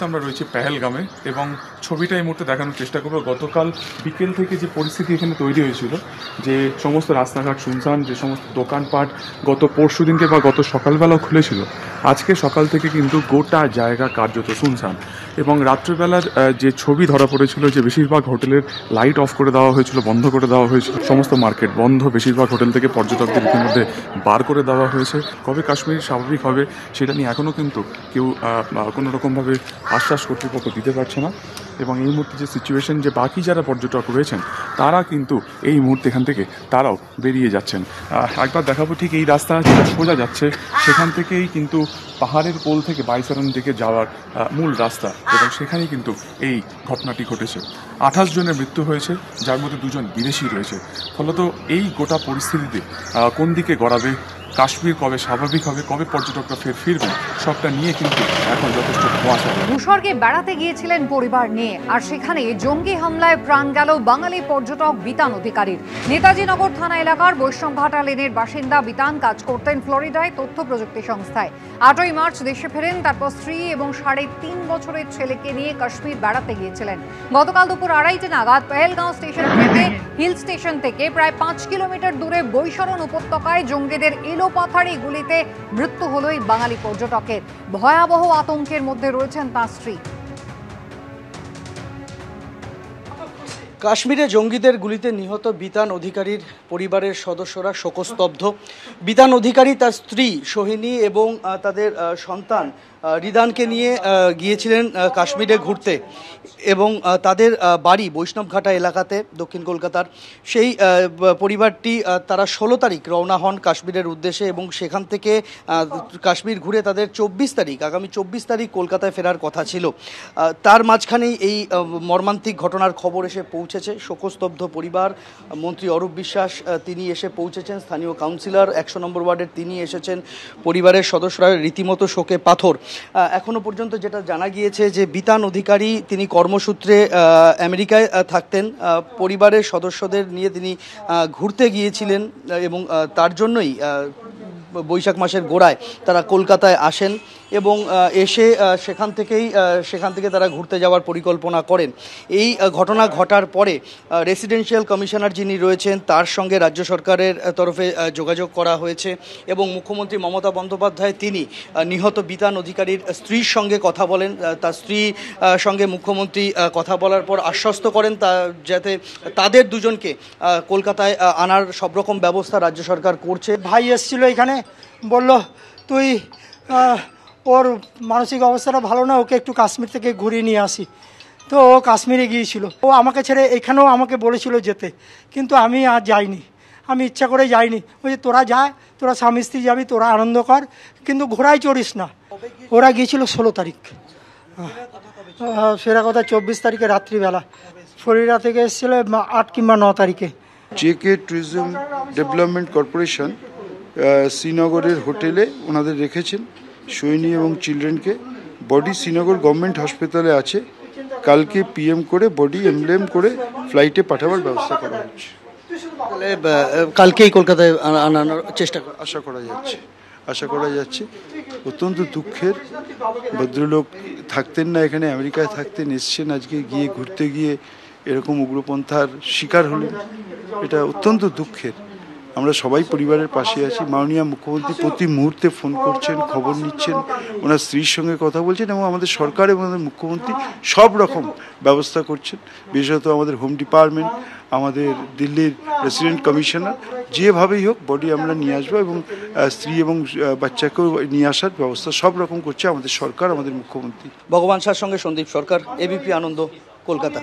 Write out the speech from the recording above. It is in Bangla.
আমরা রয়েছি পেহেলগামে এবং ছবিটা এই মুহূর্তে দেখানোর চেষ্টা করবো। গতকাল বিকেল থেকে যে পরিস্থিতি এখানে তৈরি হয়েছিল, যে সমস্ত রাস্তাঘাট শুনশান, যে সমস্ত দোকানপাট গত পরশু দিনকে বা গত সকালবেলাও খুলেছিল, আজকে সকাল থেকে কিন্তু গোটা জায়গা কার্যত শুনশান। এবং রাত্রিবেলার যে ছবি ধরা পড়েছিল, যে বেশিরভাগ হোটেলের লাইট অফ করে দেওয়া হয়েছিল, বন্ধ করে দেওয়া হয়েছিল, সমস্ত মার্কেট বন্ধ, বেশিরভাগ হোটেল থেকে পর্যটকদের ইতিমধ্যে বার করে দেওয়া হয়েছে। কবে কাশ্মীর স্বাভাবিক হবে সেটা নিয়ে এখনও কিন্তু কেউ কোনো রকমভাবে আশ্বাস কর্তৃপক্ষ দিতে পারছে না। এবং এই মুহূর্তে যে সিচুয়েশন, যে বাকি যারা পর্যটক রয়েছেন তারা কিন্তু এই মুহূর্তে এখান থেকে তারাও বেরিয়ে যাচ্ছেন। একবার দেখাবো, ঠিক এই রাস্তা যেটা সোজা যাচ্ছে সেখান থেকেই কিন্তু পাহাড়ের কোল থেকে বাইসারান দিকে যাওয়ার মূল রাস্তা, এবং সেখানেই কিন্তু এই ঘটনাটি ঘটেছে। 28 জনের মৃত্যু হয়েছে, যার মধ্যে 2 জন বিদেশি রয়েছে। ফলত এই গোটা পরিস্থিতিতে কোন দিকে গড়াবে, কাশ্মীর কবে স্বাভাবিক হবে, কবে পর্যটকরা ফিরবেন, সবটা নিয়ে কিন্তু এখন যথেষ্ট কুয়াশা। ভূস্বর্গে বেড়াতে গিয়েছিলেন পরিবার নিয়ে, আর সেখানে জঙ্গি হামলায় প্রাণ গেল বাঙালি পর্যটক বিতান অধিকারীর। নেতাজিনগর থানা এলাকার বৈষ্ণবঘাটা লেনের বাসিন্দা বিতান কাজ করতেন ফ্লোরিডায় তথ্য প্রযুক্তি সংস্থায়। 8ই মার্চ দেশে ফেরেন, তারপর স্ত্রী এবং 3.5 বছরের ছেলেকে নিয়ে কাশ্মীর বেড়াতে গিয়েছিলেন। গতকাল দুপুর 2:30 নাগাদ পেহেলগাঁও স্টেশন থেকে হিল স্টেশন থেকে প্রায় 5 কিলোমিটার দূরে বৈশরণ উপত্যকায় জঙ্গিদের এলোপাথারি গুলিতে মৃত্যু হলো এই বাঙালি পর্যটকের। ভয়াবহ আতঙ্কের মধ্যে রয়েছেন তাঁর স্ত্রী। কাশ্মীরে জঙ্গিদের গুলিতে নিহত বিতান অধিকারীর পরিবারের সদস্যরা শোকস্তব্ধ। বিতান অধিকারী, তার স্ত্রী সোহিনী এবং তাদের সন্তান রিদানকে নিয়ে গিয়েছিলেন কাশ্মীরে ঘুরতে, এবং তাদের বাড়ি বৈষ্ণবঘাটা এলাকাতে, দক্ষিণ কলকাতার। সেই পরিবারটি তারা 16 তারিখ রওনা হন কাশ্মীরের উদ্দেশ্যে, এবং সেখান থেকে কাশ্মীর ঘুরে তাদের 24 তারিখ, আগামী 24 তারিখ কলকাতায় ফেরার কথা ছিল। তার মাঝখানেই এই মর্মান্তিক ঘটনার খবর এসে পৌঁছেছে। শোকস্তব্ধ পরিবার। মন্ত্রী অরূপ বিশ্বাস তিনি এসে পৌঁছেছেন, স্থানীয় কাউন্সিলর 100 নম্বর ওয়ার্ডের তিনি এসেছেন, পরিবারের সদস্যরা রীতিমতো শোকে পাথর। এখনো পর্যন্ত যেটা জানা গিয়েছে যে বিতান অধিকারী তিনি কর্মসূত্রে আমেরিকায় থাকতেন, পরিবারের সদস্যদের নিয়ে তিনি ঘুরতে গিয়েছিলেন, এবং তার জন্যই বৈশাখ মাসের গোড়ায় তারা কলকাতায় আসেন, এবং এসে সেখান থেকে তারা ঘুরতে যাওয়ার পরিকল্পনা করেন। এই ঘটনা ঘটার পরে রেসিডেন্সিয়াল কমিশনার যিনি রয়েছেন তার সঙ্গে রাজ্য সরকারের তরফে যোগাযোগ করা হয়েছে, এবং মুখ্যমন্ত্রী মমতা বন্দ্যোপাধ্যায় তিনি নিহত বিতান অধিকারীর স্ত্রীর সঙ্গে কথা বলেন। তার স্ত্রীর সঙ্গে মুখ্যমন্ত্রী কথা বলার পর আশ্বস্ত করেন যাতে তাদের দুজনকে কলকাতায় আনার সব রকম ব্যবস্থা রাজ্য সরকার করছে। ভাই এসেছিল এখানে, বলল তুই ওর মানসিক অবস্থাটা ভালো না, ওকে একটু কাশ্মীর থেকে ঘুরিয়ে নিয়ে আসি। তো ও কাশ্মীরে গিয়েছিল, ও আমাকে ছেড়ে এখানেও আমাকে বলেছিল যেতে, কিন্তু আমি আর যাইনি, আমি ইচ্ছা করে যাইনি। বলছি তোরা যা, তোরা স্বামী স্ত্রী যাবি, তোরা আনন্দ কর, কিন্তু ঘোড়ায় চড়িস না। ওরা গিয়েছিল 16 তারিখ, সেরা কথা 24 তারিখে রাত্রিবেলা। ফ্লোরিডা থেকে এসেছিল 8 কিংবা 9 তারিখে। জেকে ট্যুরিজম ডেভেলপমেন্ট কর্পোরেশন শ্রীনগরের হোটেলে ওনাদের রেখেছেন, সৈনী এবং চিলড্রেনকে। বডি শ্রীনগর গভর্নমেন্ট হাসপাতালে আছে। কালকে পিএম করে বডি এমব্লেম করে ফ্লাইটে পাঠাবার ব্যবস্থা করা হচ্ছে। কালকেই কলকাতায় আনানোর চেষ্টা আশা করা যাচ্ছে। অত্যন্ত দুঃখের, ভদ্রলোক থাকতেন না এখানে, আমেরিকায় থাকতেন, এসছেন আজকে গিয়ে ঘুরতে গিয়ে এরকম উগ্রপন্থার শিকার হলেন। এটা অত্যন্ত দুঃখের। আমরা সবাই পরিবারের পাশে আছি। মাননীয় মুখ্যমন্ত্রী প্রতি মুহূর্তে ফোন করছেন, খবর নিচ্ছেন, ওনার স্ত্রীর সঙ্গে কথা বলছেন, এবং আমাদের সরকার এবং আমাদের মুখ্যমন্ত্রী সব রকম ব্যবস্থা করছেন। বিশেষত আমাদের হোম ডিপার্টমেন্ট, আমাদের দিল্লির রেসিডেন্ট কমিশনার, যেভাবেই হোক বডি আমরা নিয়ে আসবো, এবং স্ত্রী এবং বাচ্চাকেও নিয়ে আসার ব্যবস্থা সব রকম করছে আমাদের সরকার, আমাদের মুখ্যমন্ত্রী। ভগবান সার সঙ্গে সন্দীপ সরকার, এবিপি আনন্দ, কলকাতা।